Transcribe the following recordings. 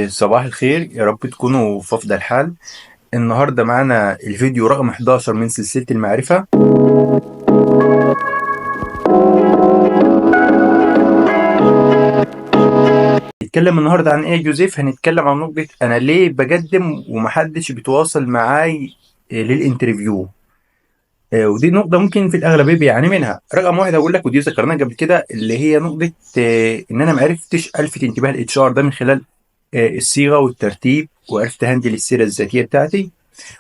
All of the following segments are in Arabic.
صباح الخير، يا رب تكونوا في أفضل حال. النهاردة معانا الفيديو رقم 11 من سلسلة المعرفة. هنتكلم النهاردة عن إيه يا جوزيف؟ هنتكلم عن نقطة أنا ليه بقدم ومحدش بيتواصل معاي للإنترفيو. ودي نقطة ممكن في الأغلبية بيعاني منها. رقم واحد هقول لك، ودي ذكرناها قبل كده، اللي هي نقطة إن أنا معرفتش ألفت انتباه الاتش ار ده من خلال الصيغة والترتيب، وعرفت هندل السيرة الذاتية بتاعتي،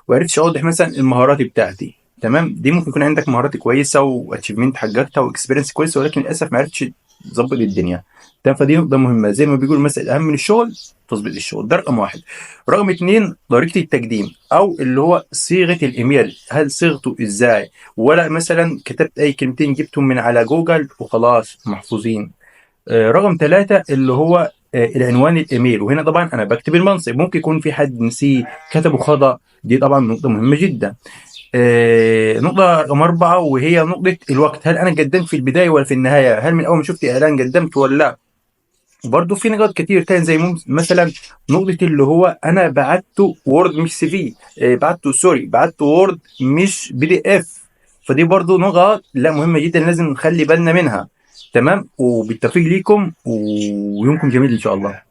وعرفتش اوضح مثلا المهارات بتاعتي. تمام، دي ممكن يكون عندك مهارات كويسه واتشيفمنت حققتها واكسبيرينس كويسه، ولكن للاسف ما عرفتش تظبط الدنيا. تمام، فدي نقطه مهمه. زي ما بيقول مثلا الاهم من الشغل تظبيط الشغل، ده رقم واحد. رقم اتنين، طريقه التقديم او اللي هو صيغه الايميل، هل صيغته ازاي؟ ولا مثلا كتبت اي كلمتين جبتهم من على جوجل وخلاص محفوظين. رقم ثلاثة اللي هو العنوان الايميل، وهنا طبعا انا بكتب المنصب، ممكن يكون في حد نسيه كتبه خطأ، دي طبعا نقطة مهمة جدا. نقطة رقم أربعة وهي نقطة الوقت، هل أنا قدمت في البداية ولا في النهاية؟ هل من أول ما شفت إعلان قدمت ولا لا؟ وبرضه في نقاط كتير تاني، زي مثلا نقطة اللي هو أنا بعته وورد مش سي في، بعته وورد مش بي دي إف. فدي برضه نقط لا مهمة جدا، لازم نخلي بالنا منها. تمام، وبالتوفيق ليكم ويومكم جميل إن شاء الله.